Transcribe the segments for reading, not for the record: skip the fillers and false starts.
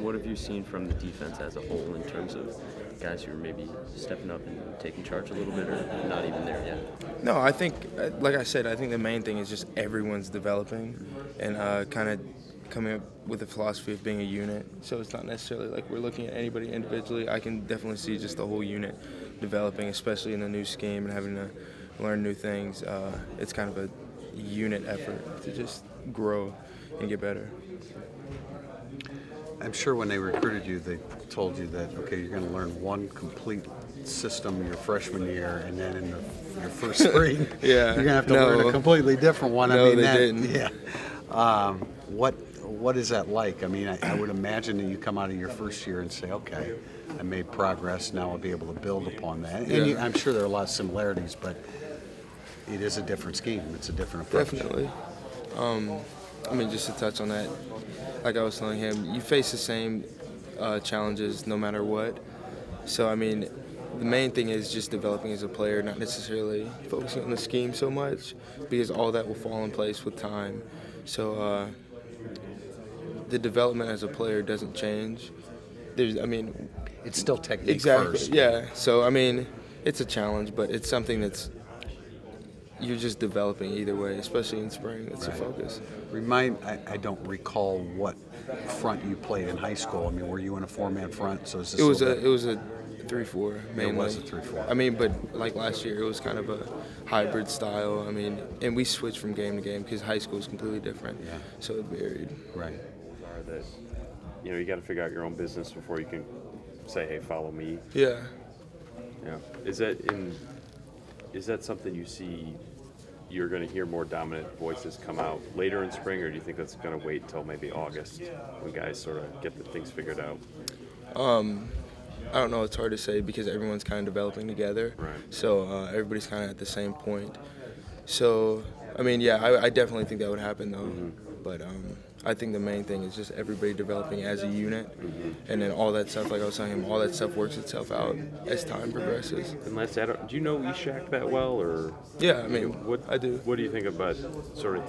what have you seen from the defense as a whole in terms of guys who are maybe stepping up and taking charge a little bit, or not even there yet? No, I think, like I said, I think the main thing is just everyone's developing and kind of coming up with a philosophy of being a unit. So it's not necessarily like we're looking at anybody individually. I can definitely see just the whole unit developing, especially in the new scheme and having to learn new things. It's kind of a unit effort to just grow and get better. I'm sure when they recruited you, they told you that, okay, you're going to learn one complete system your freshman year, and then in your first spring, yeah, you're going to have to learn a completely different one. No, they didn't. Yeah. What is that like? I mean, I would imagine that you come out of your first year and say, okay, I made progress, now I'll be able to build upon that. And I'm sure there are a lot of similarities, but it is a different scheme. It's a different approach. Definitely. I mean, just to touch on that, like I was telling him, you face the same challenges no matter what. So, I mean, the main thing is just developing as a player, not necessarily focusing on the scheme so much, because all that will fall in place with time. So the development as a player doesn't change. It's still technique exactly, first. Yeah. So, I mean, it's a challenge, but it's something that's you're just developing either way, especially in spring. It's the focus. I don't recall what front you played in high school. I mean, were you in a four-man front? So is this it was a 3-4 mainly. It was a 3-4. I mean, but like last year, it was kind of a hybrid style. I mean, and we switched from game to game because high school is completely different. Yeah. So it varied. Right. That, you got to figure out your own business before you can say, "Hey, follow me." Yeah. Yeah. Is that something you see? You're going to hear more dominant voices come out later in spring, or do you think that's going to wait until maybe August when guys sort of get the things figured out? I don't know. It's hard to say because everyone's kind of developing together. Right. So everybody's kind of at the same point. So, I mean, yeah, I definitely think that would happen, though. Mm-hmm. But I think the main thing is just everybody developing as a unit. Mm-hmm. And then all that stuff, like I was telling him, all that stuff works itself out as time progresses. And last, do you know Ishak that well? Or yeah, I mean, I do. What do you think about sort of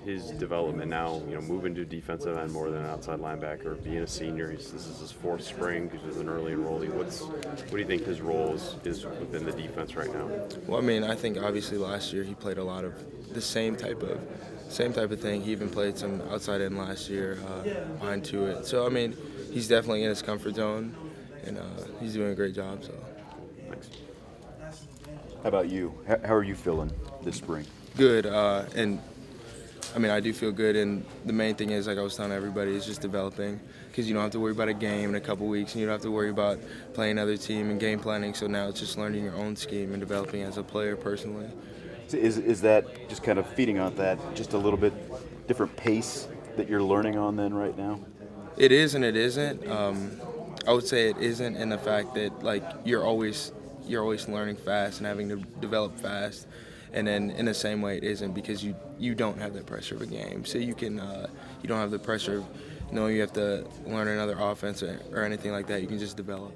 his development now, moving to defensive end more than an outside linebacker, being a senior? This is his fourth spring because he's an early enrollee. What do you think his role is within the defense right now? Well, I mean, I think obviously last year he played a lot of the same type of thing. He even played some outside end last year, behind to it. So, I mean, he's definitely in his comfort zone, and he's doing a great job. So, thanks. How about you? How are you feeling this spring? Good, and I mean, I do feel good, and the main thing is, like I was telling everybody, is just developing, because you don't have to worry about a game in a couple weeks, and you don't have to worry about playing another team and game planning. So now it's just learning your own scheme and developing as a player personally. Is that just kind of feeding on that, just a little bit different pace that you're learning on then right now? It is and it isn't. I would say it isn't in the fact that like you're always learning fast and having to develop fast, and then in the same way it isn't because you don't have the pressure of a game. So you don't have the pressure of knowing you have to learn another offense or anything like that. You can just develop.